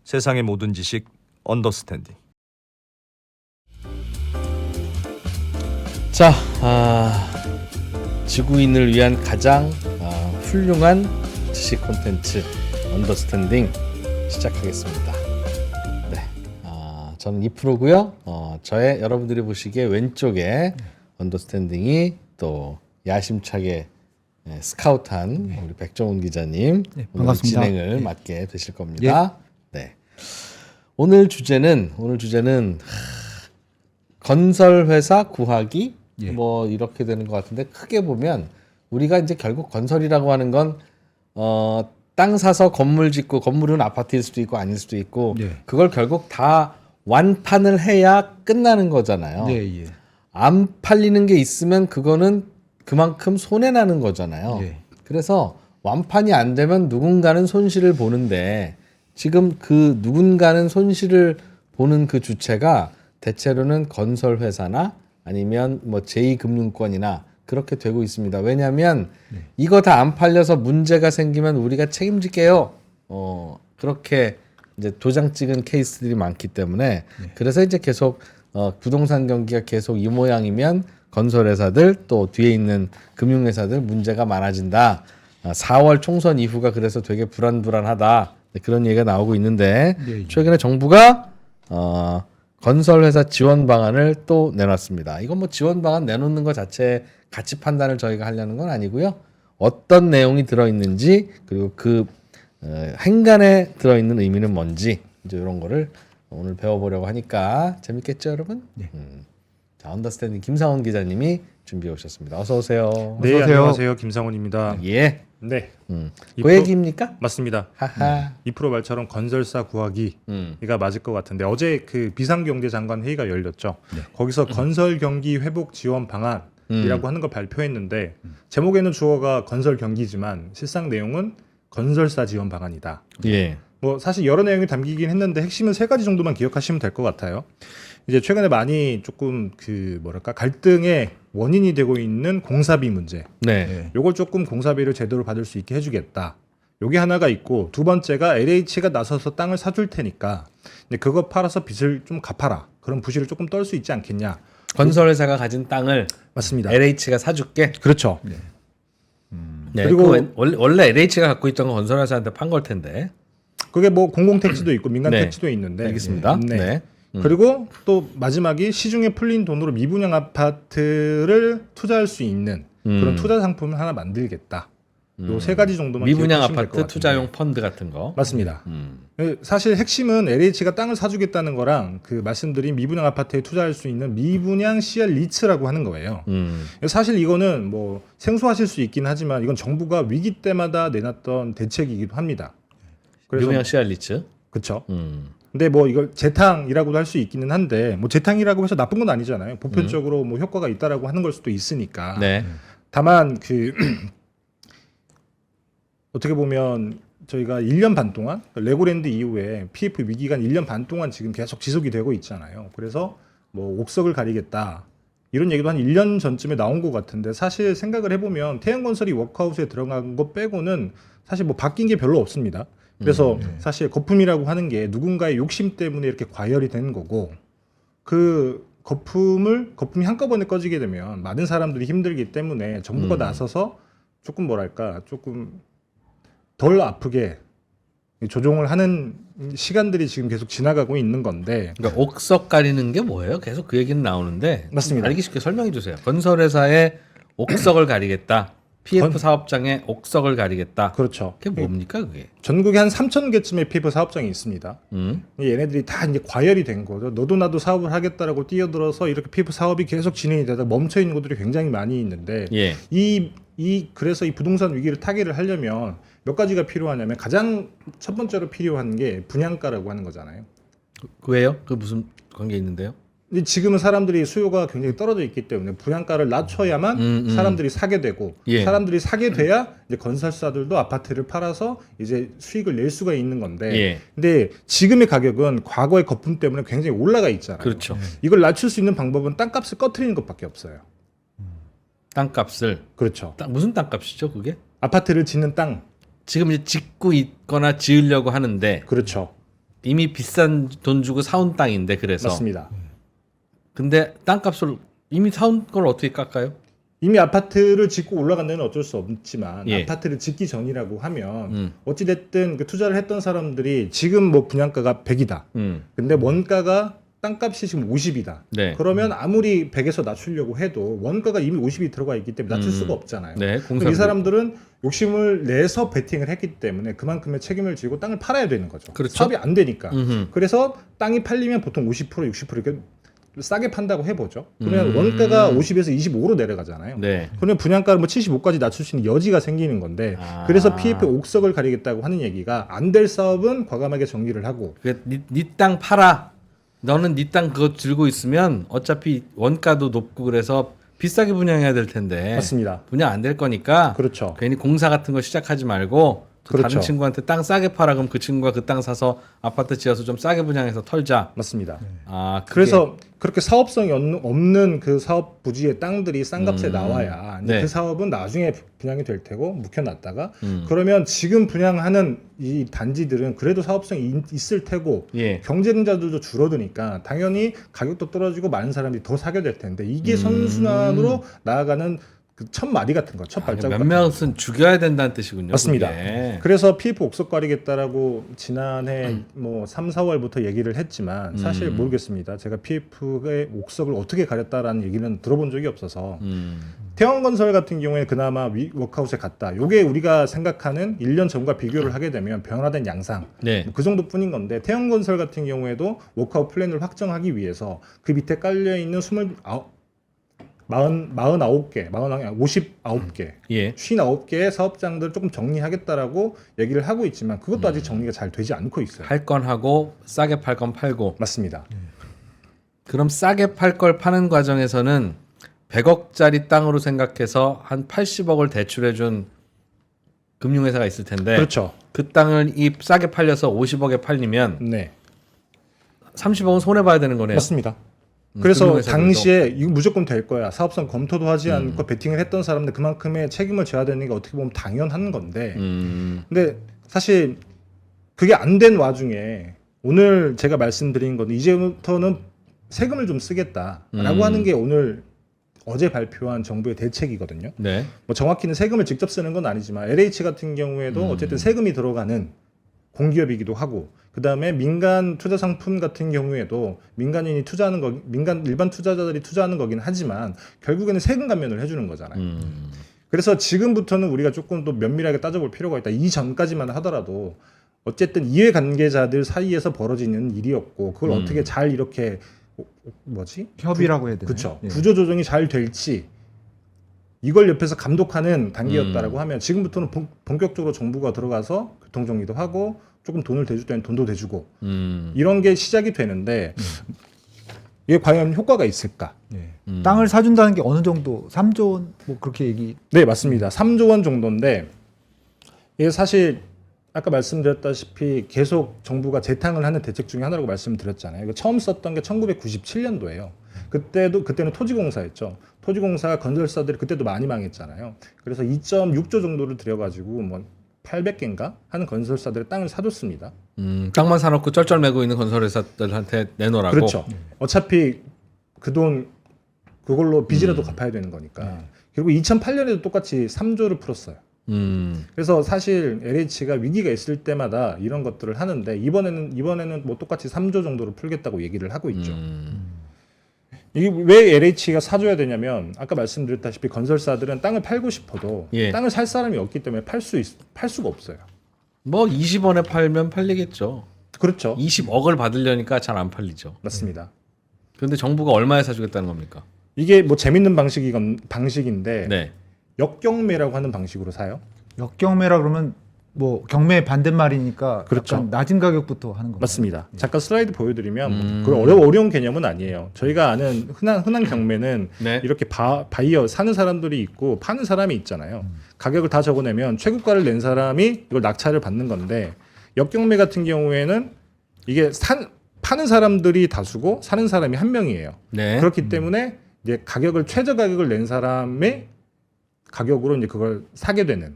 세상의 모든 지식 언더스탠딩. 자, 지구인을 위한 가장 훌륭한 지식 콘텐츠 언더스탠딩 시작하겠습니다. 네, 저는 2%고요. 저의 여러분들이 보시기에 왼쪽에 언더스탠딩이 또 야심차게 스카우트한 우리 백종훈 기자님 오늘 반갑습니다. 진행을 맡게 되실 겁니다. 네, 오늘 주제는 건설회사 구하기 뭐 이렇게 되는 것 같은데, 크게 보면 우리가 이제 결국 건설이라고 하는 건 땅 사서 건물 짓고, 건물은 아파트일 수도 있고 아닐 수도 있고 그걸 결국 다 완판을 해야 끝나는 거잖아요. 안 팔리는 게 있으면 그거는 그만큼 손해 나는 거잖아요. 그래서 완판이 안 되면 누군가는 손실을 보는데, 지금 그 누군가는 손실을 보는 그 주체가 대체로는 건설회사나 아니면 뭐 제2금융권이나 그렇게 되고 있습니다. 왜냐하면 이거 다 안 팔려서 문제가 생기면 우리가 책임질게요. 그렇게 이제 도장 찍은 케이스들이 많기 때문에 그래서 이제 계속 부동산 경기가 계속 이 모양이면 건설회사들 또 뒤에 있는 금융회사들 문제가 많아진다. 4월 총선 이후가 그래서 되게 불안불안하다. 그런 얘기가 나오고 있는데 최근에 정부가 건설회사 지원 방안을 또 내놨습니다. 이건 뭐 지원 방안 내놓는 것 자체에 가치 판단을 저희가 하려는 건 아니고요. 어떤 내용이 들어있는지, 그리고 그 행간에 들어있는 의미는 뭔지, 이제 이런 거를 오늘 배워보려고 하니까 재밌겠죠, 여러분? 자, 언더스탠딩 김상원 기자님이 준비해 오셨습니다. 어서 오세요. 네, 어서 오세요. 안녕하세요. 김상훈입니다. 예. 네. 그 얘기입니까? 맞습니다. 하하. 2% 말처럼 건설사 구하기가 맞을 것 같은데, 어제 그 비상경제장관 회의가 열렸죠. 거기서 건설 경기 회복 지원 방안이라고 하는 걸 발표했는데, 제목에는 주어가 건설 경기지만 실상 내용은 건설사 지원 방안이다. 예. 뭐 사실 여러 내용이 담기긴 했는데 핵심은 3가지 정도만 기억하시면 될 것 같아요. 이제 최근에 많이 조금 그 뭐랄까 갈등의 원인이 되고 있는 공사비 문제. 네. 요걸 조금 공사비를 제대로 받을 수 있게 해주겠다. 요게 하나가 있고, 두 번째가 LH가 나서서 땅을 사줄 테니까 그거 팔아서 빚을 좀 갚아라. 그런 부실을 조금 떨 수 있지 않겠냐. 건설회사가 가진 땅을 맞습니다. LH가 사줄게. 그렇죠. 네, 그리고 그리고 원래 LH가 갖고 있던 건 건설회사한테 판 걸 텐데. 그게 뭐 공공택지도 있고 민간 네. 택지도 있는데. 알겠습니다. 네. 그리고 또 마지막이 시중에 풀린 돈으로 미분양 아파트를 투자할 수 있는 그런 투자 상품을 하나 만들겠다. 요 3가지 정도만 미분양 기억하시면 될것 아파트 같은데. 투자용 펀드 같은 거. 맞습니다. 사실 핵심은 LH가 땅을 사주겠다는 거랑 그 말씀드린 미분양 아파트에 투자할 수 있는 미분양 CR 리츠라고 하는 거예요. 사실 이거는 뭐 생소하실 수 있긴 하지만 이건 정부가 위기 때마다 내놨던 대책이기도 합니다. 그래서 미분양 시알리츠. 그렇죠. 근데 뭐 이걸 재탕이라고도 할 수 있기는 한데, 뭐 재탕이라고 해서 나쁜 건 아니잖아요. 보편적으로 뭐 효과가 있다라고 하는 걸 수도 있으니까. 네. 다만 그 어떻게 보면 저희가 1년 반 동안 레고랜드 이후에 PF 위기가 1년 반 동안 지금 계속 지속이 되고 있잖아요. 그래서 뭐 옥석을 가리겠다 이런 얘기도 한 1년 전쯤에 나온 것 같은데, 사실 생각을 해보면 태양건설이 워크아웃에 들어간 것 빼고는 사실 뭐 바뀐 게 별로 없습니다. 그래서 사실 거품이라고 하는 게 누군가의 욕심 때문에 이렇게 과열이 되는 거고, 그 거품이 한꺼번에 꺼지게 되면 많은 사람들이 힘들기 때문에 정부가 나서서 조금 뭐랄까 조금 덜 아프게 조정을 하는 시간들이 지금 계속 지나가고 있는 건데. 그러니까 옥석 가리는 게 뭐예요? 계속 그 얘기는 나오는데. 맞습니다. 알기 쉽게 설명해 주세요. 건설회사의 옥석을 가리겠다. PF 사업장에 옥석을 가리겠다. 그렇죠. 그게 뭡니까 그게? 전국에 한 3,000개쯤의 PF 사업장이 있습니다. 얘네들이 다 이제 과열이 된 거죠. 너도 나도 사업을 하겠다라고 뛰어들어서 이렇게 PF 사업이 계속 진행이 되다 멈춰 있는 것들이 굉장히 많이 있는데, 예. 그래서 이 부동산 위기를 타개를 하려면 몇 가지가 필요하냐면, 가장 첫 번째로 필요한 게 분양가라고 하는 거잖아요. 왜요? 그 무슨 관계 있는데요? 근데 지금은 사람들이 수요가 굉장히 떨어져 있기 때문에 분양가를 낮춰야만 사람들이 사게 되고, 예. 사람들이 사게 돼야 이제 건설사들도 아파트를 팔아서 이제 수익을 낼 수가 있는 건데, 예. 근데 지금의 가격은 과거의 거품 때문에 굉장히 올라가 있잖아요. 그렇죠. 이걸 낮출 수 있는 방법은 땅값을 꺼트리는 것밖에 없어요. 땅값을. 그렇죠. 무슨 땅값이죠 그게? 아파트를 짓는 땅. 지금 이제 짓고 있거나 지으려고 하는데 그렇죠. 이미 비싼 돈 주고 사온 땅인데 그래서 맞습니다. 근데 땅값을 이미 사온 걸 어떻게 깎아요? 이미 아파트를 짓고 올라간 데는 어쩔 수 없지만 예. 아파트를 짓기 전이라고 하면 어찌됐든 그 투자를 했던 사람들이 지금 뭐 분양가가 100이다. 근데 원가가 땅값이 지금 50이다. 네. 그러면 아무리 100에서 낮추려고 해도 원가가 이미 50이 들어가 있기 때문에 낮출 수가 없잖아요. 네, 그럼 이 사람들은 욕심을 내서 베팅을 했기 때문에 그만큼의 책임을 지고 땅을 팔아야 되는 거죠. 그렇죠. 사업이 안 되니까. 음흠. 그래서 땅이 팔리면 보통 50%, 60% 이렇게 싸게 판다고 해보죠. 그러면 원가가 50에서 25로 내려가잖아요. 네. 그러면 분양가를 뭐 75까지 낮출 수 있는 여지가 생기는 건데 아. 그래서 PF 옥석을 가리겠다고 하는 얘기가 안 될 사업은 과감하게 정리를 하고 네땅 팔아. 너는 네 땅 그거 들고 있으면 어차피 원가도 높고 그래서 비싸게 분양해야 될 텐데 맞습니다. 분양 안 될 거니까 그렇죠. 괜히 공사 같은 거 시작하지 말고 또 그렇죠. 다른 친구한테 땅 싸게 팔아. 그럼 그 친구가 그 땅 사서 아파트 지어서 좀 싸게 분양해서 털자. 맞습니다. 아, 그게- 그래서 그렇게 사업성이 없는 그 사업 부지의 땅들이 싼 값에 나와야 이제 네. 그 사업은 나중에 분양이 될 테고 묵혀놨다가 그러면 지금 분양하는 이 단지들은 그래도 사업성이 있을 테고 예. 경쟁자들도 줄어드니까 당연히 가격도 떨어지고 많은 사람들이 더 사게 될 텐데 이게 선순환으로 나아가는 그 첫 마디 같은 거, 첫 발자국 몇 명은 죽여야 된다는 뜻이군요. 맞습니다. 그게. 그래서 PF 옥석 가리겠다라고 지난해 뭐 3, 4월부터 얘기를 했지만 사실 모르겠습니다. 제가 PF의 옥석을 어떻게 가렸다라는 얘기는 들어본 적이 없어서 태원건설 같은 경우에 그나마 워크아웃에 갔다. 요게 우리가 생각하는 1년 전과 비교를 하게 되면 변화된 양상 네. 그 정도뿐인 건데 태원건설 같은 경우에도 워크아웃 플랜을 확정하기 위해서 그 밑에 깔려있는 59개, 59개, 예. 59개의 사업장들을 조금 정리하겠다라고 얘기를 하고 있지만 그것도 아직 정리가 잘 되지 않고 있어요. 할 건 하고 싸게 팔 건 팔고. 맞습니다. 그럼 싸게 팔 걸 파는 과정에서는 100억짜리 땅으로 생각해서 한 80억을 대출해 준 금융회사가 있을 텐데 그렇죠. 그 땅을 이 싸게 팔려서 50억에 팔리면 네. 30억은 손해 봐야 되는 거네요. 맞습니다. 그래서 금융회사들도. 당시에 이거 무조건 될 거야. 사업성 검토도 하지 않고 베팅을 했던 사람들 그만큼의 책임을 져야 되는 게 어떻게 보면 당연한 건데 근데 사실 그게 안 된 와중에 오늘 제가 말씀드린 건 이제부터는 세금을 좀 쓰겠다라고 하는 게 오늘 어제 발표한 정부의 대책이거든요. 네. 뭐 정확히는 세금을 직접 쓰는 건 아니지만 LH 같은 경우에도 어쨌든 세금이 들어가는 공기업이기도 하고 그다음에 민간 투자 상품 같은 경우에도 민간인이 투자하는 거 민간 일반 투자자들이 투자하는 거긴 하지만 결국에는 세금 감면을 해주는 거잖아요. 그래서 지금부터는 우리가 조금 더 면밀하게 따져볼 필요가 있다. 이전까지만 하더라도 어쨌든 이해 관계자들 사이에서 벌어지는 일이었고 그걸 어떻게 잘 이렇게 협의라고 해야 되나요? 그렇죠. 예. 구조 조정이 잘 될지 이걸 옆에서 감독하는 단계였다라고 하면 지금부터는 본격적으로 정부가 들어가서 교통 정리도 하고 조금 돈을 대줄 때는 돈도 대주고 이런 게 시작이 되는데 이게 과연 효과가 있을까? 예. 땅을 사준다는 게 어느 정도 3조 원 뭐 그렇게 얘기. 네, 맞습니다. 3조 원 정도인데 이게 사실 아까 말씀드렸다시피 계속 정부가 재탕을 하는 대책 중에 하나라고 말씀드렸잖아요. 이거 처음 썼던 게 1997년도예요. 그때는 토지공사였죠. 토지공사 건설사들이 그때도 많이 망했잖아요. 그래서 2.6조 정도를 들여가지고 뭐 800개인가 하는 건설사들의 땅을 사줬습니다. 땅만 사놓고 쩔쩔매고 있는 건설회사들한테 내놓으라고. 그렇죠. 어차피 그 돈 그걸로 빚이라도 갚아야 되는 거니까. 그리고 2008년에도 똑같이 3조를 풀었어요. 그래서 사실 LH가 위기가 있을 때마다 이런 것들을 하는데 이번에는 뭐 똑같이 3조 정도를 풀겠다고 얘기를 하고 있죠. 이게 왜 LH가 사줘야 되냐면 아까 말씀드렸다시피 건설사들은 땅을 팔고 싶어도 예. 땅을 살 사람이 없기 때문에 팔 수가 없어요. 뭐 20원에 팔면 팔리겠죠. 그렇죠. 20억을 받으려니까 잘 안 팔리죠. 맞습니다. 그런데 정부가 얼마에 사주겠다는 겁니까? 이게 뭐 재밌는 방식인데 네. 역경매라고 하는 방식으로 사요. 역경매라 그러면 뭐 경매 반대말이니까 그렇죠. 약간 낮은 가격부터 하는 거 맞습니다. 잠깐 슬라이드 보여드리면 그 어려운 개념은 아니에요. 저희가 아는 흔한 경매는 네. 이렇게 바이어 사는 사람들이 있고 파는 사람이 있잖아요. 가격을 다 적어내면 최고가를 낸 사람이 이걸 낙찰을 받는 건데 역경매 같은 경우에는 이게 파는 사람들이 다수고 사는 사람이 한 명이에요. 네. 그렇기 때문에 이제 최저 가격을 낸 사람의 가격으로 이제 그걸 사게 되는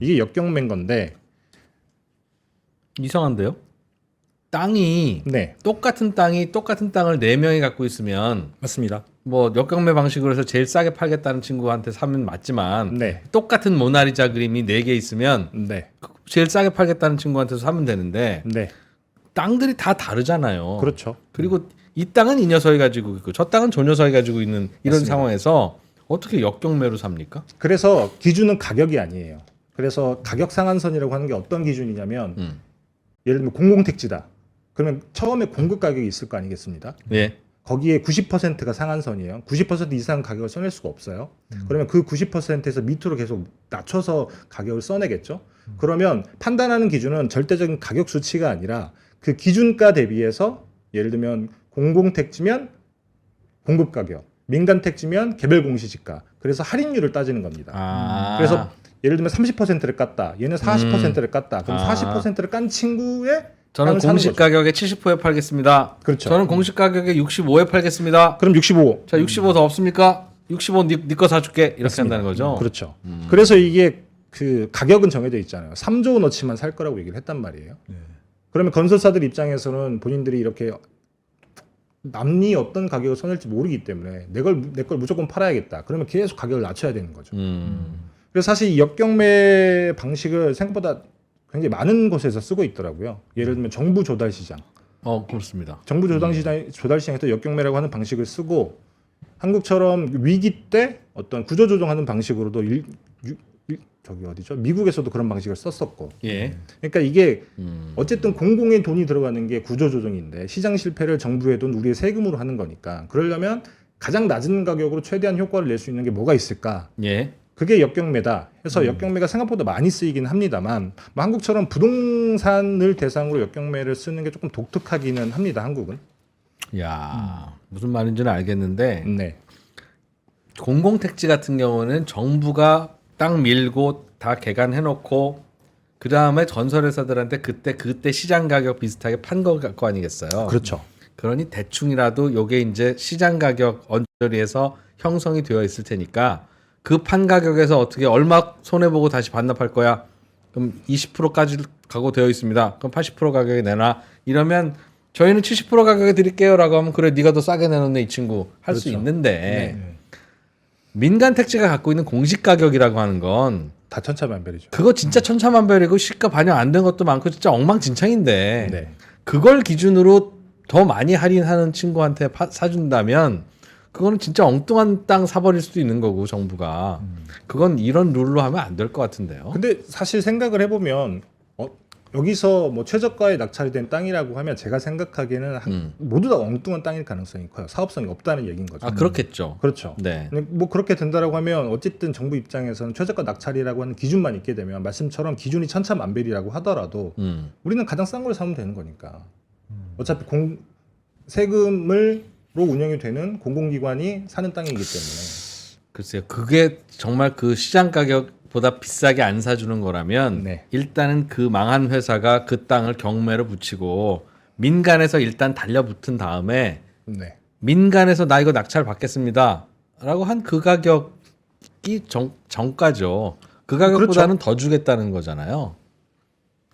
이게 역경매인 건데 이상한데요? 땅이 네, 똑같은 땅을 4명이 갖고 있으면 맞습니다. 뭐 역경매 방식으로 해서 제일 싸게 팔겠다는 친구한테 사면 맞지만 네, 똑같은 모나리자 그림이 4개 있으면 네, 제일 싸게 팔겠다는 친구한테 사면 되는데 네, 땅들이 다 다르잖아요. 그렇죠. 그리고 이 땅은 이 녀석이 가지고 있고 저 땅은 저 녀석이 가지고 있는 이런 맞습니다. 상황에서 어떻게 역경매로 삽니까? 그래서 기준은 가격이 아니에요. 그래서 가격 상한선이라고 하는 게 어떤 기준이냐면 예를 들면 공공택지다. 그러면 처음에 공급 가격이 있을 거 아니겠습니까? 예. 거기에 90%가 상한선이에요. 90% 이상 가격을 써낼 수가 없어요. 그러면 그 90%에서 밑으로 계속 낮춰서 가격을 써내겠죠. 그러면 판단하는 기준은 절대적인 가격 수치가 아니라 그 기준가 대비해서 예를 들면 공공택지면 공급 가격, 민간택지면 개별 공시지가. 그래서 할인율을 따지는 겁니다. 그래서 예를 들면 30%를 깠다. 얘는 40%를 깠다. 그럼 40%를 깐 친구의 저는 땅을 사는 공시 거죠. 가격에 70%에 팔겠습니다. 그렇죠. 저는 공시 가격에 65에 팔겠습니다. 그럼 65. 자, 65 더 없습니까? 65 네 거 사줄게. 이렇게 맞습니다. 한다는 거죠. 그렇죠. 그래서 이게 그 가격은 정해져 있잖아요. 3조 원어치만 살 거라고 얘기를 했단 말이에요. 그러면 건설사들 입장에서는 본인들이 이렇게 남이 어떤 가격을 써낼지 모르기 때문에 내 걸 무조건 팔아야겠다. 그러면 계속 가격을 낮춰야 되는 거죠. 그래서 사실 이 역경매 방식을 생각보다 굉장히 많은 곳에서 쓰고 있더라고요. 예를 들면 정부 조달 시장. 그렇습니다. 정부 조달 시장에서 역경매라고 하는 방식을 쓰고 한국처럼 위기 때 어떤 구조 조정하는 방식으로도 저기 어디죠? 미국에서도 그런 방식을 썼었고. 예. 그러니까 이게 어쨌든 공공의 돈이 들어가는 게 구조 조정인데 시장 실패를 정부의 돈, 우리의 세금으로 하는 거니까 그러려면 가장 낮은 가격으로 최대한 효과를 낼 수 있는 게 뭐가 있을까? 예. 그게 역경매다 해서 역경매가 생각보다 많이 쓰이긴 합니다만 뭐 한국처럼 부동산을 대상으로 역경매를 쓰는 게 조금 독특하기는 합니다. 한국은. 야, 무슨 말인지는 알겠는데 네. 공공택지 같은 경우는 정부가 땅 밀고 다 개간해 놓고 그 다음에 건설회사들한테 그때 시장 가격 비슷하게 판 거 아니겠어요? 그렇죠. 그러니 대충이라도 요게 이제 시장 가격 언저리에서 형성이 되어 있을 테니까 그 판 가격에서 어떻게 얼마 손해 보고 다시 반납할 거야? 그럼 20%까지 가고 되어 있습니다. 그럼 80% 가격에 내놔. 이러면 저희는 70% 가격에 드릴게요라고 하면 그래 네가 더 싸게 내놓네 이 친구 할 수 그렇죠. 있는데 민간 택지가 갖고 있는 공시 가격이라고 하는 건 다 천차만별이죠. 그거 진짜 천차만별이고 시가 반영 안 된 것도 많고 진짜 엉망진창인데 네. 그걸 기준으로 더 많이 할인하는 친구한테 사준다면 그거는 진짜 엉뚱한 땅 사버릴 수도 있는 거고 정부가 그건 이런 룰로 하면 안 될 것 같은데요. 근데 사실 생각을 해보면 여기서 뭐 최저가에 낙찰이 된 땅이라고 하면 제가 생각하기에는 모두 다 엉뚱한 땅일 가능성이 커요. 사업성이 없다는 얘기인 거죠. 그렇겠죠. 그렇죠. 네. 근데 뭐 그렇게 된다라고 하면 어쨌든 정부 입장에서는 최저가 낙찰이라고 하는 기준만 있게 되면 말씀처럼 기준이 천차만별이라고 하더라도 우리는 가장 싼 걸 사면 되는 거니까. 어차피 세금으로 운영이 되는 공공기관이 사는 땅이기 때문에. 글쎄요. 그게 정말 그 시장 가격보다 비싸게 안 사주는 거라면 네. 일단은 그 망한 회사가 그 땅을 경매로 붙이고 민간에서 일단 달려붙은 다음에 네. 민간에서 나 이거 낙찰 받겠습니다 라고 한 그 가격이 정가죠. 그 가격보다는 더 주겠다는 거잖아요.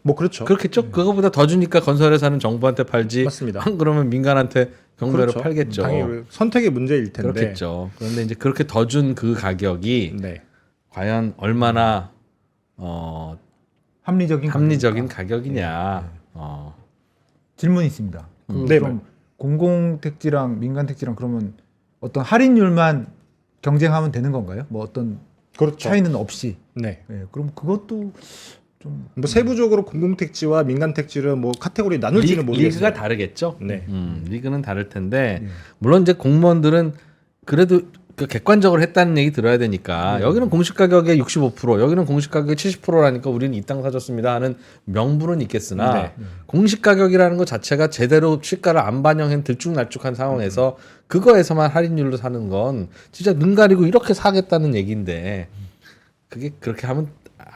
뭐 그렇죠. 그렇겠죠. 그거보다 더 주니까 건설회사는 정부한테 팔지. 맞습니다. 그러면 민간한테 경매로 그렇죠. 팔겠죠. 당연히 선택의 문제일 텐데. 그렇겠죠. 그런데 이제 그렇게 더 준 그 가격이 네. 과연 얼마나 합리적인 합리적인 가격일까? 가격이냐. 질문이 있습니다. 네, 그럼 공공택지랑 민간택지랑 그러면 어떤 할인율만 경쟁하면 되는 건가요? 뭐 어떤 그렇죠. 차이는 없이. 네. 예, 그럼 그것도 좀 뭐 세부적으로 공공택지와 민간택지를 뭐 카테고리 나눌지는 모르겠어요. 리그가 다르겠죠. 네. 리그는 다를 텐데 물론 이제 공무원들은 그래도 그 객관적으로 했다는 얘기 들어야 되니까 여기는 공시 가격의 65%, 여기는 공시 가격의 70%라니까 우리는 이 땅 사줬습니다 하는 명분은 있겠으나 네. 공시 가격이라는 것 자체가 제대로 시가를 안 반영한 들쭉날쭉한 상황에서 그거에서만 할인율로 사는 건 진짜 눈 가리고 이렇게 사겠다는 얘기인데 그게 그렇게 하면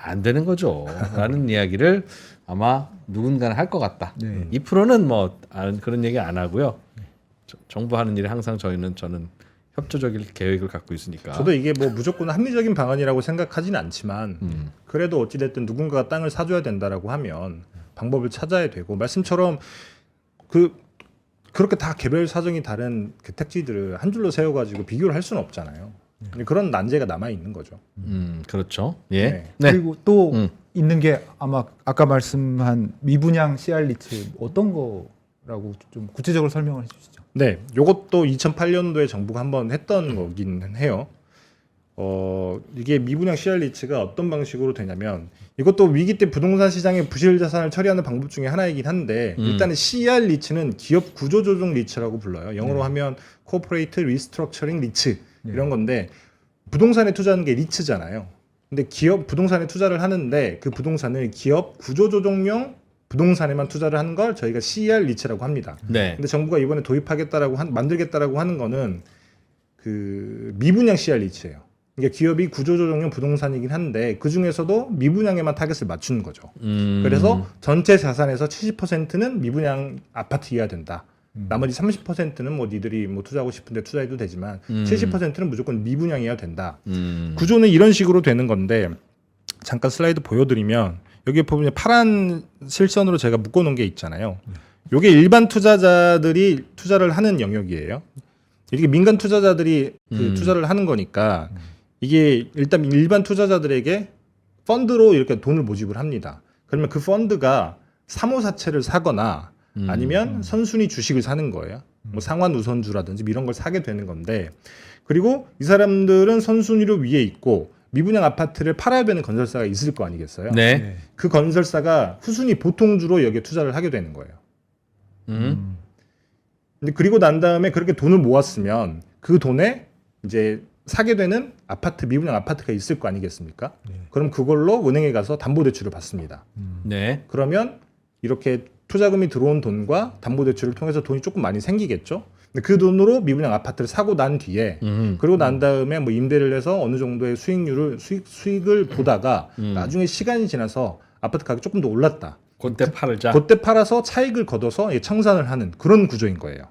안 되는 거죠. 라는 이야기를 아마 누군가는 할 것 같다. 네. 2%는 뭐 그런 얘기 안 하고요. 정부 하는 일에 항상 저는 협조적일 계획을 갖고 있으니까. 저도 이게 뭐 무조건 합리적인 방안이라고 생각하지는 않지만 그래도 어찌됐든 누군가가 땅을 사줘야 된다라고 하면 방법을 찾아야 되고 말씀처럼 그렇게 다 개별 사정이 다른 그 택지들을 한 줄로 세워가지고 비교를 할 수는 없잖아요. 그런 난제가 남아 있는 거죠. 그렇죠. 예. 네. 네. 그리고 또 음. 있는 게 아마 아까 말씀한 미분양 CR 리츠 어떤 거라고 좀 구체적으로 설명을 해주시죠. 네, 요것도 2008년도에 정부가 한번 했던 거긴 해요. 이게 미분양 CR 리츠가 어떤 방식으로 되냐면 이것도 위기 때 부동산 시장의 부실 자산을 처리하는 방법 중에 하나이긴 한데 일단은 CR 리츠는 기업 구조 조정 리츠라고 불러요. 영어로 하면 Corporate Restructuring 리츠 이런 건데 부동산에 투자하는 게 리츠잖아요. 근데 기업 부동산에 투자를 하는데 그 부동산을 기업 구조 조정용 부동산에만 투자를 하는 걸 저희가 CR 리츠라고 합니다. 네. 근데 정부가 이번에 도입하겠다라고 만들겠다라고 하는 거는 그 미분양 CR 리츠예요. 그러니까 기업이 구조조정용 부동산이긴 한데 그 중에서도 미분양에만 타겟을 맞추는 거죠. 그래서 전체 자산에서 70%는 미분양 아파트여야 된다. 나머지 30%는 뭐 니들이 뭐 투자하고 싶은데 투자해도 되지만 70%는 무조건 미분양이어야 된다. 구조는 이런 식으로 되는 건데 잠깐 슬라이드 보여드리면 여기에 보면 파란 실선으로 제가 묶어놓은 게 있잖아요. 이게 일반 투자자들이 투자를 하는 영역이에요. 이게 민간 투자자들이 그 투자를 하는 거니까 이게 일단 일반 투자자들에게 펀드로 이렇게 돈을 모집을 합니다. 그러면 그 펀드가 사모사채를 사거나 아니면 선순위 주식을 사는 거예요. 뭐 상환 우선주라든지 이런 걸 사게 되는 건데 그리고 이 사람들은 선순위로 위에 있고 미분양 아파트를 팔아야 되는 건설사가 있을 거 아니겠어요? 네. 그 건설사가 후순위 보통주로 여기에 투자를 하게 되는 거예요. 근데 그리고 난 다음에 그렇게 돈을 모았으면 그 돈에 이제 사게 되는 아파트 미분양 아파트가 있을 거 아니겠습니까? 그럼 그걸로 은행에 가서 담보대출을 받습니다. 네. 그러면 이렇게 투자금이 들어온 돈과 담보대출을 통해서 돈이 조금 많이 생기겠죠. 근데 그 돈으로 미분양 아파트를 사고 난 뒤에 그리고 난 다음에 뭐 임대를 해서 어느 정도의 수익을 보다가 나중에 시간이 지나서 아파트 가격이 조금 더 올랐다. 그때 팔자. 그때 팔아서 차익을 거둬서 청산을 하는 그런 구조인 거예요.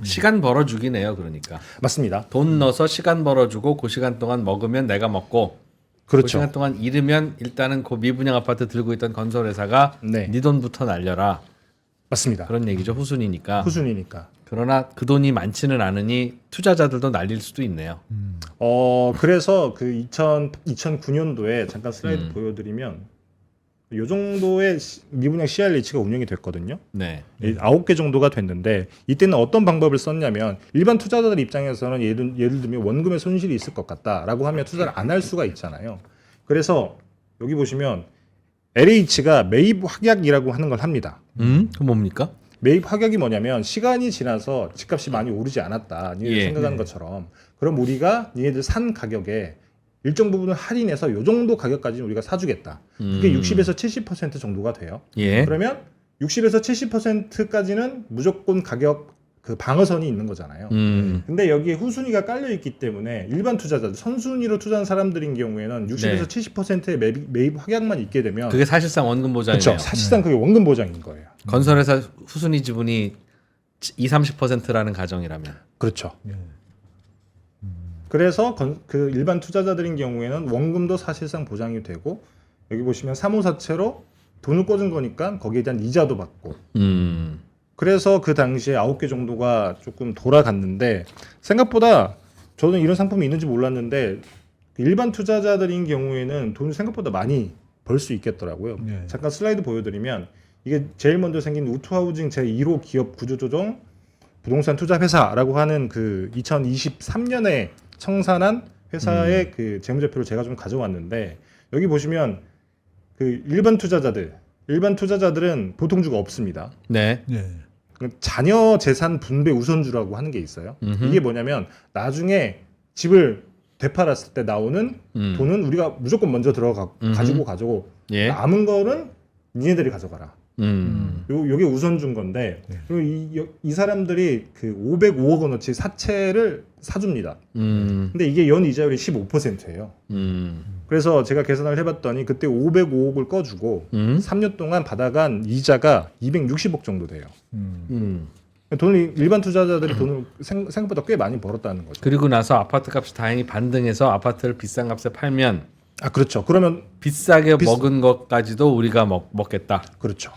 시간 벌어주긴 해요. 그러니까 맞습니다. 돈 넣어서 시간 벌어주고 그 시간 동안 먹으면 내가 먹고 그 그렇죠. 시간 동안 잃으면 일단은 그 미분양 아파트 들고 있던 건설회사가 네. 네 돈부터 날려라. 맞습니다. 그런 얘기죠. 후순위니까. 후순위니까. 그러나 그 돈이 많지는 않으니 투자자들도 날릴 수도 있네요. 그래서 그 2009년도에 잠깐 슬라이드 보여드리면 요 정도의 미분양 CR 리츠가 운영이 됐거든요. 네. 9개 정도가 됐는데 이때는 어떤 방법을 썼냐면 일반 투자자들 입장에서는 예를 들면 원금에 손실이 있을 것 같다라고 하면 투자를 안 할 수가 있잖아요. 그래서 여기 보시면 LH가 매입 확약이라고 하는 걸 합니다. 그건 뭡니까? 매입 확약이 뭐냐면 시간이 지나서 집값이 많이 오르지 않았다. 니네들 예. 생각하는 것처럼. 그럼 우리가 니네들 산 가격에 일정 부분을 할인해서 요 정도 가격까지는 우리가 사주겠다. 그게 60에서 70% 정도가 돼요. 예. 그러면 60에서 70%까지는 무조건 가격 그 방어선이 있는 거잖아요. 근데 여기에 후순위가 깔려 있기 때문에 일반 투자자들, 선순위로 투자한 사람들인 경우에는 60에서 네. 70%의 매입 확약만 있게 되면 그게 사실상 원금 보장이네요. 그렇죠. 사실상 그게 원금 보장인 거예요. 건설회사 후순위 지분이 20-30%라는 가정이라면. 그렇죠. 그래서 그 일반 투자자들인 경우에는 원금도 사실상 보장이 되고 여기 보시면 사모사채로 돈을 꽂은 거니까 거기에 대한 이자도 받고 그래서 그 당시에 9개 정도가 조금 돌아갔는데 생각보다 저는 이런 상품이 있는지 몰랐는데 일반 투자자들인 경우에는 돈을 생각보다 많이 벌 수 있겠더라고요. 네. 잠깐 슬라이드 보여드리면 이게 제일 먼저 생긴 우투하우징 제1호 기업 구조조정 부동산 투자 회사라고 하는 그 2023년에 청산한 회사의 그 재무제표를 제가 좀 가져왔는데 여기 보시면 그 일반 투자자들은 보통주가 없습니다. 네. 네. 자녀 재산 분배 우선주라고 하는 게 있어요. 이게 뭐냐면 나중에 집을 되팔았을 때 나오는 돈은 우리가 무조건 먼저 가지고 가지고 예. 남은 거는 니네들이 가져가라. 요게 우선준 건데 그리고 이 사람들이 그 505억 원어치 사채를 사줍니다. 근데 이게 연 이자율이 15%예요. 그래서 제가 계산을 해봤더니 그때 505억을 꺼주고 3년 동안 받아간 이자가 260억 정도 돼요. 돈이 일반 투자자들이 돈을 생각보다 꽤 많이 벌었다는 거죠. 그리고 나서 아파트 값이 다행히 반등해서 아파트를 비싼 값에 팔면 아 그렇죠. 그러면 비싸게 먹은 것까지도 우리가 먹겠다. 그렇죠.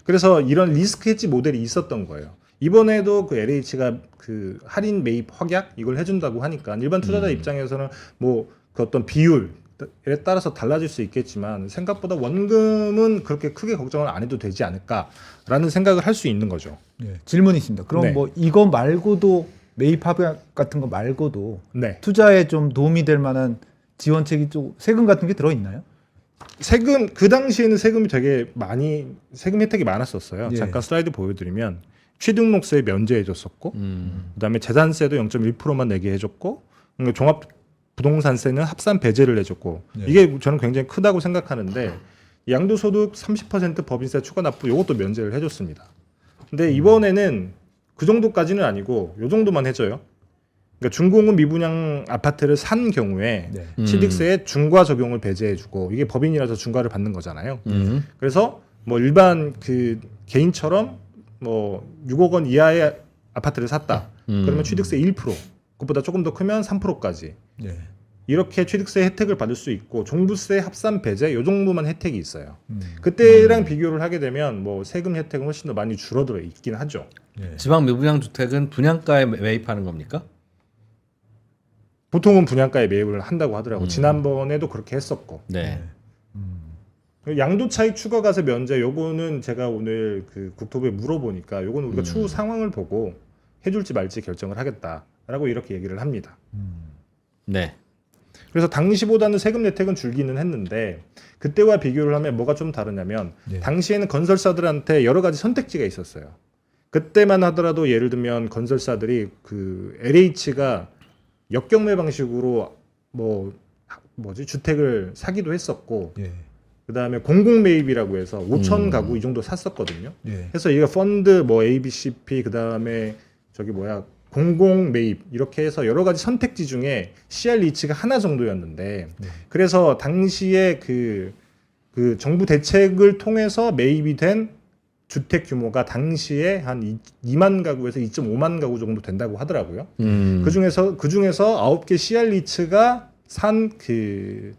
그래서 이런 리스크 헤지 모델이 있었던 거예요. 이번에도 그 LH가 그 할인 매입 확약 이걸 해준다고 하니까 일반 투자자 입장에서는 뭐 그 어떤 비율에 따라서 달라질 수 있겠지만 생각보다 원금은 그렇게 크게 걱정을 안 해도 되지 않을까라는 생각을 할 수 있는 거죠. 예. 질문이 있습니다. 그럼 네. 뭐 이거 말고도 매입 합약 같은 거 말고도 네. 투자에 좀 도움이 될 만한 지원책이 좀 세금 같은 게 들어 있나요? 세금 그 당시에는 세금 혜택이 많았었어요. 예. 잠깐 슬라이드 보여드리면 취등록세 면제해줬었고, 그다음에 재산세도 0.1%만 내게 해줬고, 종합 부동산세는 합산 배제를 해줬고, 예. 이게 저는 굉장히 크다고 생각하는데 양도소득 30% 법인세 추가 납부 이것도 면제를 해줬습니다. 근데 이번에는 그 정도까지는 아니고 요 정도만 해줘요. 그러니까 준공은 미분양 아파트를 산 경우에 네. 취득세에 중과 적용을 배제해주고 이게 법인이라서 중과를 받는 거잖아요. 음. 그래서 뭐 일반 그 개인처럼 뭐 6억 원 이하의 아파트를 샀다. 그러면 취득세 1%, 그것보다 조금 더 크면 3%까지 예. 이렇게 취득세 혜택을 받을 수 있고 종부세 합산 배제 요 정도만 혜택이 있어요. 그때랑 비교를 하게 되면 뭐 세금 혜택은 훨씬 더 많이 줄어들어 있긴 하죠. 예. 지방 미분양 주택은 분양가에 매입하는 겁니까? 보통은 분양가에 매입을 한다고 하더라고. 지난번에도 그렇게 했었고. 네. 양도 차익 추가 과세 면제 요거는 제가 오늘 그 국토부에 물어보니까 요거는 우리가 추후 상황을 보고 해줄지 말지 결정을 하겠다라고 이렇게 얘기를 합니다. 네. 그래서 당시보다는 세금 혜택은 줄기는 했는데 그때와 비교를 하면 뭐가 좀 다르냐면 네. 당시에는 건설사들한테 여러 가지 선택지가 있었어요. 그때만 하더라도 예를 들면 건설사들이 그 LH가 역경매 방식으로 주택을 사기도 했었고 예. 그다음에 공공 매입이라고 해서 5천 가구 이 정도 샀었거든요. 예. 그래서 이게 펀드 뭐 ABCP 그다음에 공공 매입 이렇게 해서 여러 가지 선택지 중에 CR 리츠가 하나 정도였는데 네. 그래서 당시에 그 정부 대책을 통해서 매입이 된 주택 규모가 당시에 한 2만 가구에서 2.5만 가구 정도 된다고 하더라고요. 그 중에서 9개 CR 리츠가 산 그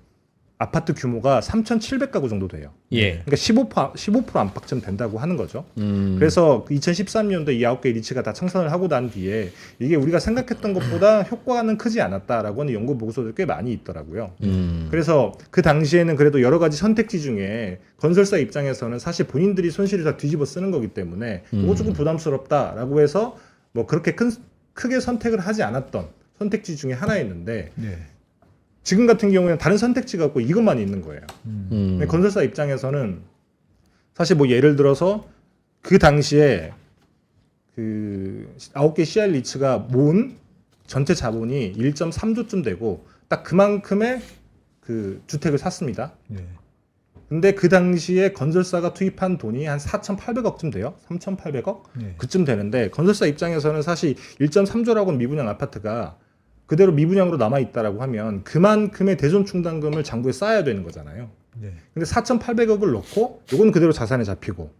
아파트 규모가 3,700가구 정도 돼요. 예. 그러니까 15% 안팎쯤 된다고 하는 거죠. 그래서 2013년도에 이 9개 리츠가 다 청산을 하고 난 뒤에 이게 우리가 생각했던 것보다 효과는 크지 않았다라고 하는 연구 보고서들이 꽤 많이 있더라고요. 그래서 그 당시에는 그래도 여러 가지 선택지 중에 건설사 입장에서는 사실 본인들이 손실을 다 뒤집어 쓰는 거기 때문에 이거 조금 부담스럽다라고 해서 뭐 그렇게 크게 선택을 하지 않았던 선택지 중에 하나였는데 네. 지금 같은 경우에는 다른 선택지가 없고 이것만 있는 거예요. 근데 건설사 입장에서는 사실 뭐 예를 들어서 그 당시에 그 9개 CR 리츠가 모은 전체 자본이 1.3조쯤 되고 딱 그만큼의 그 주택을 샀습니다. 예. 근데 그 당시에 건설사가 투입한 돈이 한 4,800억쯤 돼요. 3,800억? 예. 그쯤 되는데 건설사 입장에서는 사실 1.3조라고는 미분양 아파트가 그대로 미분양으로 남아있다라고 하면 그만큼의 대손 충당금을 장부에 쌓아야 되는 거잖아요. 네. 근데 4,800억을 넣고 요건 그대로 자산에 잡히고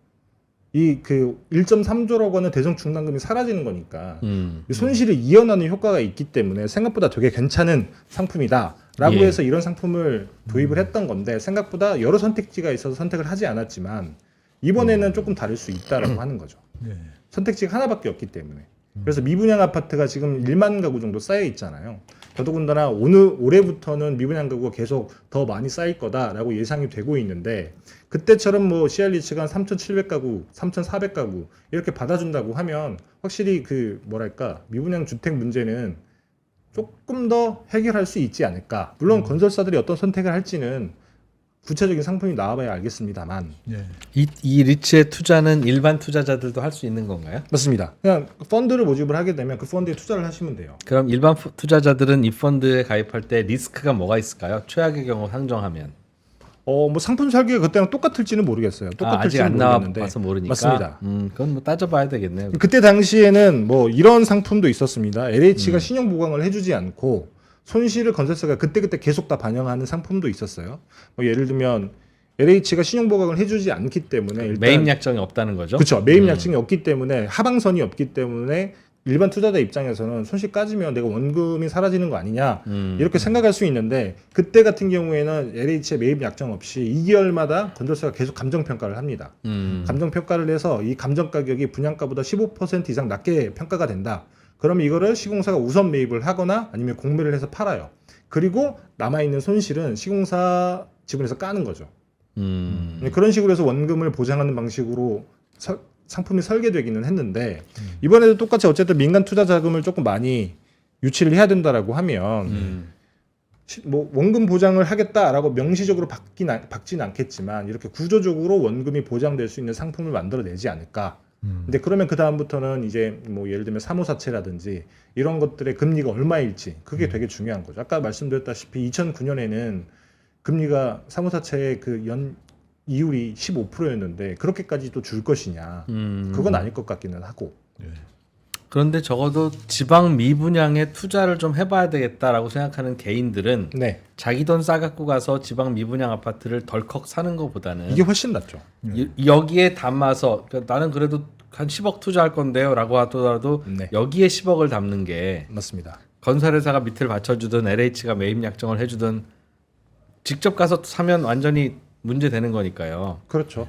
이 그 1.3조라고 하는 대손 충당금이 사라지는 거니까 이 손실을 이어나는 효과가 있기 때문에 생각보다 되게 괜찮은 상품이다라고 예. 해서 이런 상품을 도입을 했던 건데 생각보다 여러 선택지가 있어서 선택을 하지 않았지만 이번에는 조금 다를 수 있다라고 하는 거죠. 네. 선택지가 하나밖에 없기 때문에. 그래서 미분양 아파트가 지금 1만 가구 정도 쌓여 있잖아요. 더더군다나 올해부터는 미분양 가구가 계속 더 많이 쌓일 거다라고 예상이 되고 있는데 그때처럼 뭐 CR 리츠가 한 3,700가구, 3,400가구 이렇게 받아준다고 하면 확실히 그 뭐랄까 미분양 주택 문제는 조금 더 해결할 수 있지 않을까. 물론 건설사들이 어떤 선택을 할지는 구체적인 상품이 나와봐야 알겠습니다만 예. 이 리츠의 투자는 일반 투자자들도 할 수 있는 건가요? 맞습니다. 그냥 펀드를 모집을 하게 되면 그 펀드에 투자를 하시면 돼요. 그럼 일반 투자자들은 이 펀드에 가입할 때 리스크가 뭐가 있을까요? 최악의 경우 상정하면. 뭐 상품 설계가 그때랑 똑같을지는 모르겠어요. 아직 똑같을지는 안 모르겠는데. 나와봐서 모르니까. 맞습니다. 그건 뭐 따져봐야 되겠네요. 그때 당시에는 뭐 이런 상품도 있었습니다. LH가 신용 보강을 해주지 않고 손실을 건설사가 그때그때 계속 다 반영하는 상품도 있었어요. 뭐 예를 들면 LH가 신용 보강을 해주지 않기 때문에 일단 매입 약정이 없다는 거죠? 그렇죠. 매입 약정이 없기 때문에 하방선이 없기 때문에 일반 투자자 입장에서는 손실 까지면 내가 원금이 사라지는 거 아니냐 이렇게 생각할 수 있는데 그때 같은 경우에는 LH의 매입 약정 없이 2개월마다 건설사가 계속 감정 평가를 합니다. 감정 평가를 해서 이 감정 가격이 분양가보다 15% 이상 낮게 평가가 된다. 그러면 이거를 시공사가 우선 매입을 하거나 아니면 공매를 해서 팔아요. 그리고 남아있는 손실은 시공사 지분에서 까는 거죠. 그런 식으로 해서 원금을 보장하는 방식으로 상품이 설계되기는 했는데 이번에도 똑같이 어쨌든 민간 투자 자금을 조금 많이 유치를 해야 된다라고 하면 뭐 원금 보장을 하겠다라고 명시적으로 박지는 않겠지만 이렇게 구조적으로 원금이 보장될 수 있는 상품을 만들어내지 않을까. 근데 그러면 그 다음부터는 이제 뭐 예를 들면 사모사채라든지 이런 것들의 금리가 얼마일지 그게 되게 중요한 거죠. 아까 말씀드렸다시피 2009년에는 금리가 사모사채의 그 연 이율이 15%였는데 그렇게까지 또 줄 것이냐 그건 아닐 것 같기는 하고. 그런데 적어도 지방 미분양에 투자를 좀 해봐야 되겠다라고 생각하는 개인들은 네. 자기 돈 싸갖고 가서 지방 미분양 아파트를 덜컥 사는 것보다는 이게 훨씬 낫죠. 여기에 담아서 그러니까 나는 그래도 한 10억 투자할 건데요라고 하더라도 네. 여기에 10억을 담는 게 맞습니다. 건설회사가 밑을 받쳐주든 LH가 매입 약정을 해주든 직접 가서 사면 완전히 문제 되는 거니까요. 그렇죠.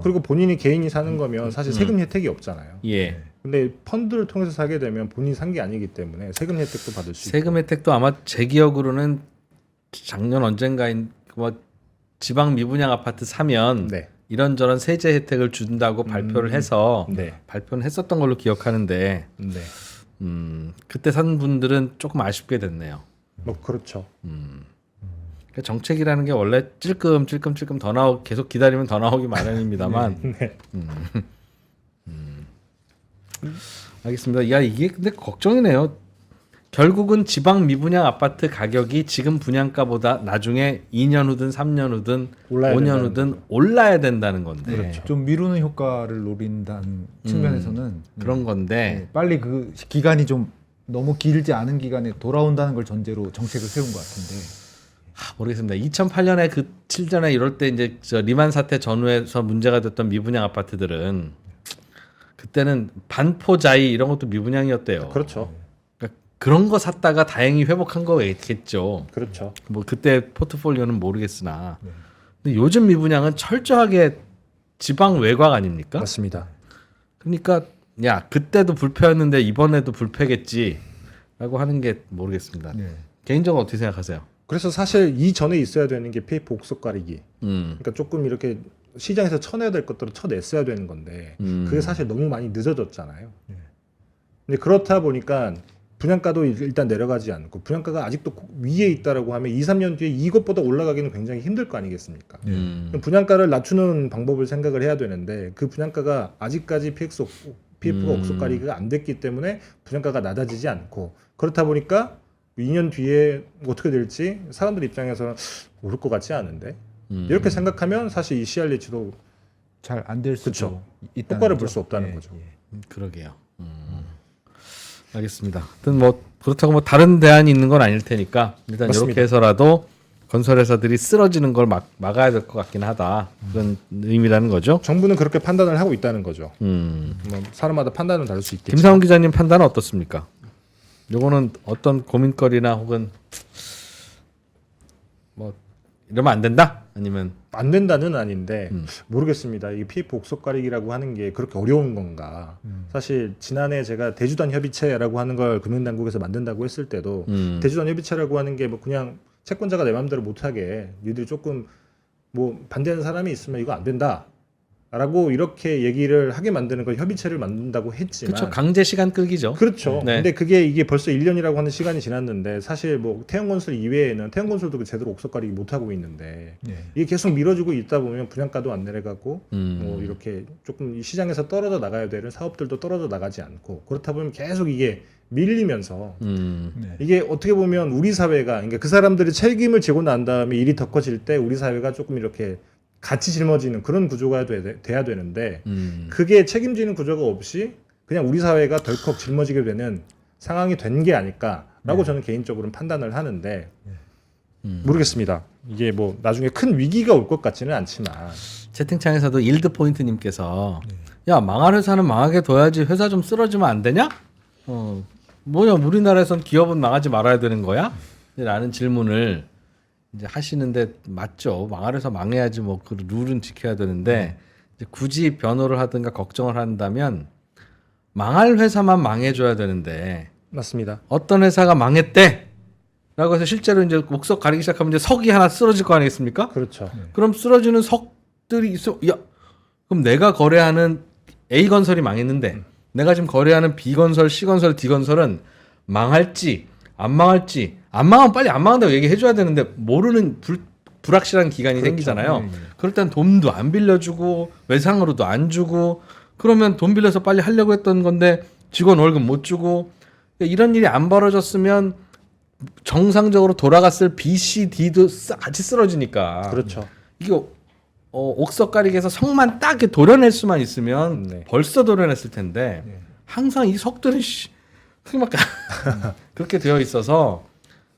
그리고 본인이 개인이 사는 거면 사실 세금 혜택이 없잖아요. 예. 근데 펀드를 통해서 사게 되면 본인이 산 게 아니기 때문에 세금 혜택도 받을 수 세금 혜택도 아마 제 기억으로는 작년 언젠가인 뭐 지방 미분양 아파트 사면 있고. 네. 이런저런 세제 혜택을 준다고 발표를 해서 네. 발표는 했었던 걸로 기억하는데 네. 그때 산 분들은 조금 아쉽게 됐네요. 뭐 그렇죠. 그러니까 정책이라는 게 원래 찔끔찔끔 더 나오 계속 기다리면 더 나오기 마련입니다만. 네. 알겠습니다. 야 이게 근데 걱정이네요. 결국은 지방 미분양 아파트 가격이 지금 분양가보다 나중에 2년 후든 3년 후든 올라야 5년 된다는 후든 올라야 된다는 건데 그렇죠. 좀 미루는 효과를 노린다는 측면에서는 그런 건데 빨리 그 기간이 좀 너무 길지 않은 기간에 돌아온다는 걸 전제로 정책을 세운 것 같은데. 모르겠습니다. 2008년에 그 7전에 이럴 때 이제 저 리만 사태 전후에서 문제가 됐던 미분양 아파트들은 그때는 반포자이 이런 것도 미분양이었대요. 그렇죠. 그러니까 그런 거 샀다가 다행히 회복한 거겠죠. 그렇죠. 뭐 그때 포트폴리오는 모르겠으나 근데 요즘 미분양은 철저하게 지방 외곽 아닙니까? 맞습니다. 그러니까 야 그때도 불패였는데 이번에도 불패겠지라고 하는 게 모르겠습니다. 네. 개인적으로 어떻게 생각하세요? 그래서 사실 이전에 있어야 되는 게 PF 옥석 가리기. 그러니까 조금 이렇게 시장에서 쳐내야 될 것들을 쳐냈어야 되는 건데 그게 사실 너무 많이 늦어졌잖아요. 근데 그렇다 보니까 분양가도 일단 내려가지 않고 분양가가 아직도 위에 있다라고 하면 2, 3년 뒤에 이것보다 올라가기는 굉장히 힘들 거 아니겠습니까? 그럼 분양가를 낮추는 방법을 생각을 해야 되는데 그 분양가가 아직까지 PF가 옥석 가리기가 안 됐기 때문에 분양가가 낮아지지 않고 그렇다 보니까 2년 뒤에 어떻게 될지 사람들 입장에서는 모를 것 같지 않은데 이렇게 생각하면 사실 이 CRH도 잘 안 될 수도 그쵸. 있다는 효과를 거죠. 볼 수 없다는 예, 거죠. 예. 그러게요. 알겠습니다. 하여튼 뭐 그렇다고 뭐 다른 대안이 있는 건 아닐 테니까 일단 맞습니다. 이렇게 해서라도 건설회사들이 쓰러지는 걸 막아야 될 것 같긴 하다. 그런 의미라는 거죠. 정부는 그렇게 판단을 하고 있다는 거죠. 음. 뭐 사람마다 판단은 다를 수 있겠죠. 김상훈 기자님 판단은 어떻습니까? 요거는 어떤 고민거리나 혹은 뭐 이러면 안 된다? 아니면 안 된다는 아닌데 모르겠습니다. 이 PF 옥석 가리기라고 하는 게 그렇게 어려운 건가? 사실 지난해 제가 대주단 협의체라고 하는 걸 금융당국에서 만든다고 했을 때도 대주단 협의체라고 하는 게 뭐 그냥 채권자가 내 마음대로 못하게 니들이 조금 뭐 반대하는 사람이 있으면 이거 안 된다. 라고 이렇게 얘기를 하게 만드는 걸 협의체를 만든다고 했지만 그렇죠. 강제 시간 끌기죠. 그렇죠. 네. 근데 이게 벌써 1년이라고 하는 시간이 지났는데 사실 뭐 태형건설 이외에는 태형건설도 제대로 옥석 가리기 못 하고 있는데 예. 이게 계속 미뤄지고 있다 보면 분양가도 안 내려가고 음. 뭐 이렇게 조금 이 시장에서 떨어져 나가야 되는 사업들도 떨어져 나가지 않고 그렇다 보면 계속 이게 밀리면서 네. 이게 어떻게 보면 우리 사회가 그러니까 그 사람들이 책임을 지고 난 다음에 일이 더 커질 때 우리 사회가 조금 이렇게 같이 짊어지는 그런 구조가 돼야 되는데 그게 책임지는 구조가 없이 그냥 우리 사회가 덜컥 짊어지게 되는 상황이 된 게 아닐까라고 저는 개인적으로는 판단을 하는데 모르겠습니다. 이게 뭐 나중에 큰 위기가 올 것 같지는 않지만 채팅창에서도 일드 포인트님께서 야 망할 회사는 망하게 둬야지 회사 좀 쓰러지면 안 되냐? 뭐냐 우리나라에선 기업은 망하지 말아야 되는 거야? 라는 질문을 이제 하시는데 맞죠. 망하려서 망해야지 뭐 그 룰은 지켜야 되는데 이제 굳이 변호를 하든가 걱정을 한다면 망할 회사만 망해줘야 되는데 맞습니다. 어떤 회사가 망했대 라고 해서 실제로 이제 목석 가리기 시작하면 이제 석이 하나 쓰러질 거 아니겠습니까? 그렇죠. 그럼 쓰러지는 석들이 있어. 야, 그럼 내가 거래하는 A 건설이 망했는데 내가 지금 거래하는 B 건설, C 건설, D 건설은 망할지 안 망할지 안 망하면 빨리 안 망한다고 얘기해 줘야 되는데 모르는 불확실한 기간이 생기잖아요. 그럴 땐 돈도 안 빌려주고 외상으로도 안 주고 그러면 돈 빌려서 빨리 하려고 했던 건데 직원 월급 못 주고 이런 일이 안 벌어졌으면 정상적으로 돌아갔을 B, C, D도 같이 쓰러지니까. 그렇죠. 이게 옥석 가리기에서 석만 딱 이렇게 도려낼 수만 있으면 네. 벌써 도려냈을 텐데 항상 이 석들은 막 그렇게 되어 있어서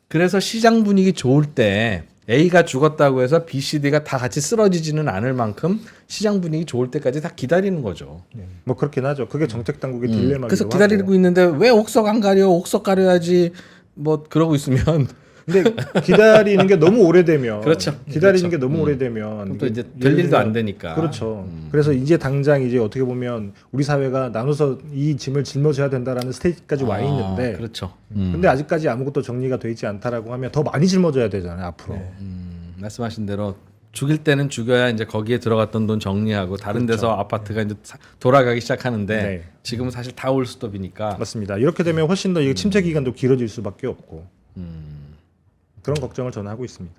그래서 시장 분위기 좋을 때 A가 죽었다고 해서 B, C, D가 다 같이 쓰러지지는 않을 만큼 시장 분위기 좋을 때까지 다 기다리는 거죠. 뭐 그렇긴 하죠. 그게 정책 당국의 딜레마기도 그래서 하고. 기다리고 있는데 왜 옥석 안 가려? 옥석 가려야지. 뭐 그러고 있으면 근데 기다리는 게 너무 오래되면 그렇죠. 기다리는 그렇죠. 게 너무 오래되면 또 이제 이게 될 예를 일도 안 들면 되니까. 그렇죠. 그래서 이제 당장 이제 어떻게 보면 우리 사회가 나눠서 이 짐을 짊어져야 된다라는 스테이지까지 와 있는데 그렇죠. 근데 아직까지 아무것도 정리가 돼 있지 않다라고 하면 더 많이 짊어져야 되잖아요, 앞으로. 말씀하신 대로 죽일 때는 죽여야 이제 거기에 들어갔던 돈 정리하고 다른 데서 아파트가 이제 돌아가기 시작하는데 네. 지금은 사실 다 올스톱이니까. 맞습니다. 이렇게 되면 훨씬 더 이게 침체 기간도 길어질 수밖에 없고 그런 걱정을 저는 하고 있습니다.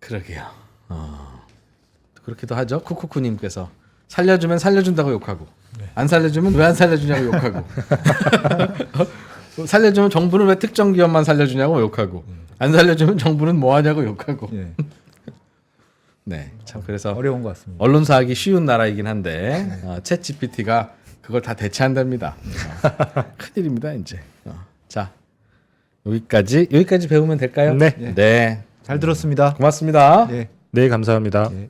그러게요. 그렇기도 하죠. 쿠쿠쿠님께서 살려주면 살려준다고 욕하고 안 살려주면 왜 안 살려주냐고 욕하고 살려주면 정부는 왜 특정 기업만 살려주냐고 욕하고 안 살려주면 정부는 뭐 하냐고 욕하고. 예. 네, 참 그래서 어려운 것 같습니다. 언론사 하기 쉬운 나라이긴 한데 챗 GPT가 그걸 다 대체한답니다. 큰일입니다 이제. 자 여기까지 배우면 될까요? 네. 네. 잘 들었습니다. 고맙습니다. 예. 네, 감사합니다. 예.